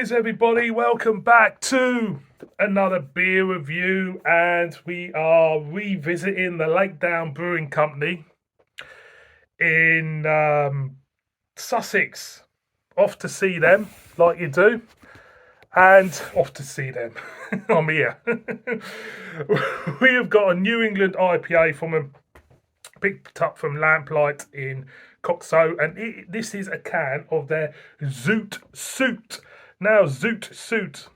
Cheers everybody, welcome back to another beer review, and we are revisiting the Lakedown Brewing Company in Sussex. Off to see them, like you do, and off to see them. I'm here. We have got a New England IPA from them, picked up from Lamplight in Coxo, and this is a can of their Zoot Suit. Now, Zoot Suit,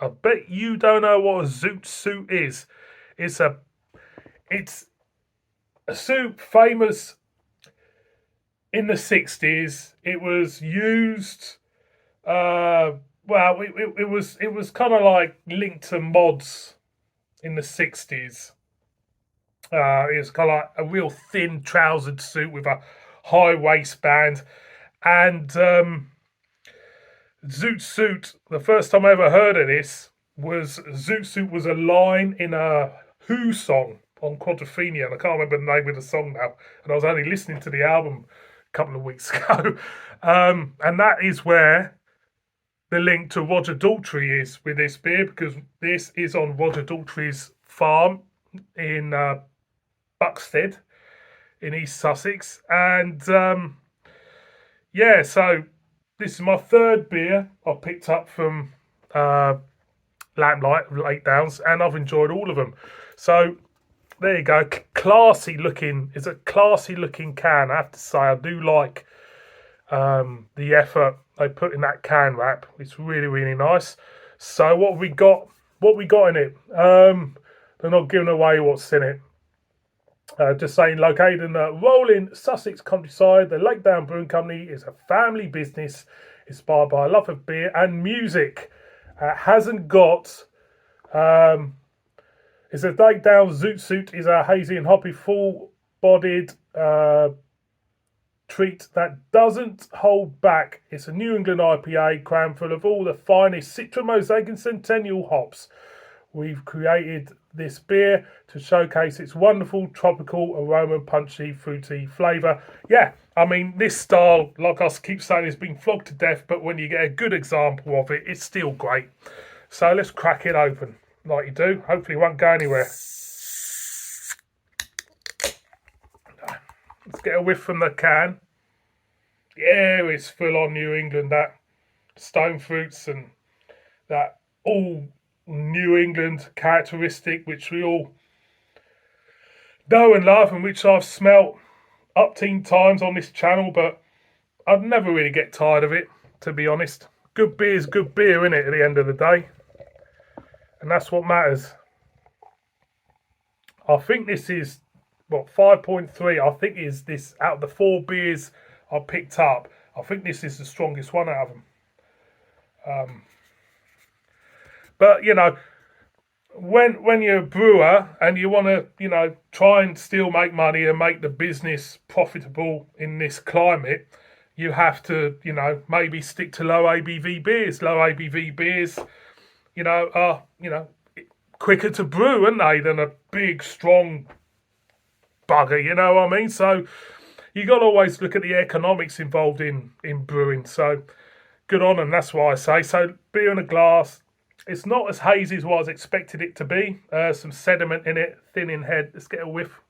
I bet you don't know what a Zoot Suit is. It's a suit famous in the 60s. It was used. It was kind of like linked to mods in the 60s. It was kind of like a real thin trousered suit with a high waistband. And Zoot Suit, the first time I ever heard of this was Zoot Suit was a line in a Who song on Quadrophenia. And I can't remember the name of the song now. And I was only listening to the album a couple of weeks ago. And that is where the link to Roger Daltrey is with this beer, because this is on Roger Daltrey's farm in Buxted in East Sussex. And so this is my third beer I picked up from Lamplight, Lakedowns, and I've enjoyed all of them. So there you go. Classy looking. It's a classy looking can, I have to say. I do like the effort they put in that can wrap. It's really, really nice. So what we got? What we got in it? They're not giving away what's in it. Just saying, located in the rolling Sussex countryside, the Lakedown Brewing Company is a family business inspired by a love of beer and music. Hasn't got. It's a Lakedown Zoot Suit is a hazy and hoppy, full-bodied treat that doesn't hold back. It's a New England IPA crammed full of all the finest Citra, Mosaic, and Centennial hops. We've created this beer to showcase its wonderful tropical aroma and punchy, fruity flavour. Yeah, I mean, this style, like I keep saying, has been flogged to death, but when you get a good example of it, it's still great. So let's crack it open, like you do. Hopefully it won't go anywhere. Let's get a whiff from the can. Yeah, it's full on New England, that stone fruits and that all New England characteristic, which we all know and love, and which I've smelt upteen times on this channel, but I'd never really get tired of it, to be honest. Good beer is good beer, isn't it, at the end of the day? And that's what matters. I think this is, 5.3, I think is this, out of the 4 beers I picked up, I think this is the strongest one out of them. But, when you're a brewer and you want to, try and still make money and make the business profitable in this climate, you have to, maybe stick to low ABV beers. Low ABV beers, are, quicker to brew, aren't they, than a big, strong bugger, you know what I mean? So you got to always look at the economics involved in brewing. So good on them, that's what I say. So beer in a glass. It's not as hazy as what I was expected it to be. Some sediment in it, thin in head. Let's get a whiff.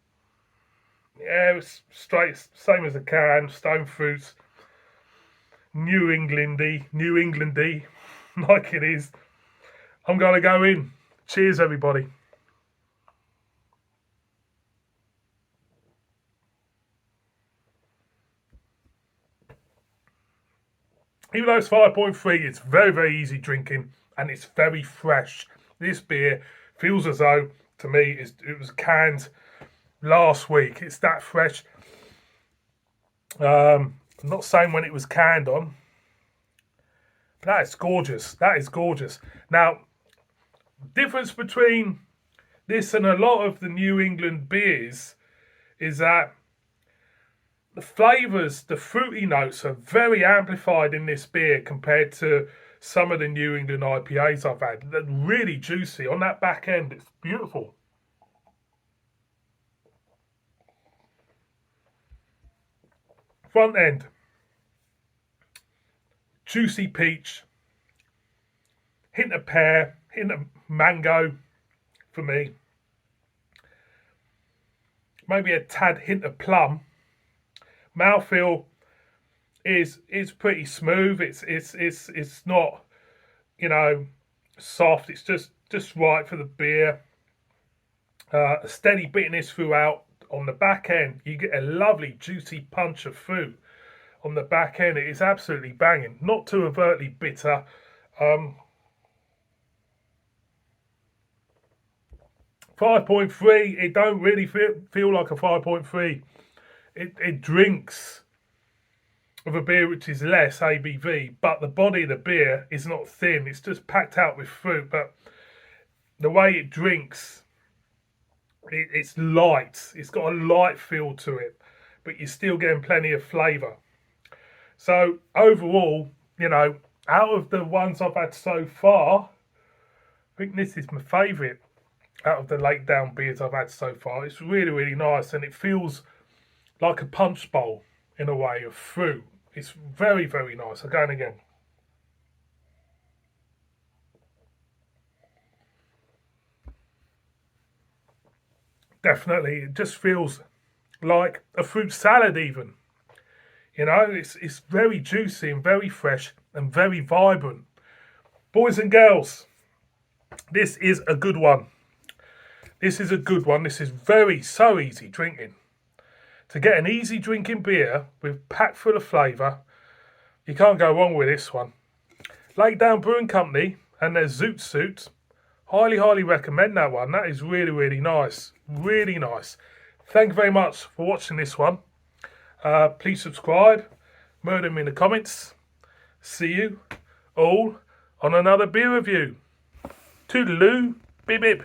Yeah, it's straight, same as a can. Stone fruits. New Englandy, like it is. I'm going to go in. Cheers, everybody. Even though it's 5.3, it's very, very easy drinking. And it's very fresh. This beer feels as though, to me, it was canned last week. It's that fresh. I'm not saying when it was canned on. But that is gorgeous. That is gorgeous. Now, difference between this and a lot of the New England beers is that the flavours, the fruity notes are very amplified in this beer compared to some of the New England IPAs I've had. They're really juicy on that back end. It's beautiful. Front end, juicy peach, hint of pear, hint of mango for me. Maybe a tad hint of plum. Mouthfeel is pretty smooth. It's not, you know, soft. It's just right for the beer. A steady bitterness throughout. On the back end, you get a lovely juicy punch of fruit. On the back end, it is absolutely banging. Not too overtly bitter. 5.3. It don't really feel like a 5.3. It drinks of a beer which is less ABV, but the body of the beer is not thin. It's just packed out with fruit, but the way it drinks, it's light. It's got a light feel to it, but you're still getting plenty of flavour. So overall, you know, out of the ones I've had so far, I think this is my favourite out of the Lakedown beers I've had so far. It's really, really nice, and it feels like a punch bowl in a way of fruit. It's very, very nice. Again, again. Definitely, it just feels like a fruit salad even. You know, it's very juicy and very fresh and very vibrant. Boys and girls, this is a good one. This is a good one. This is so easy drinking. To get an easy drinking beer with packed full of flavour, you can't go wrong with this one. Lakedown Brewing Company and their Zoot. Highly, highly recommend that one. That is really, really nice. Really nice. Thank you very much for watching this one. Please subscribe. Murder me in the comments. See you all on another beer review. Toodaloo. Bib bib.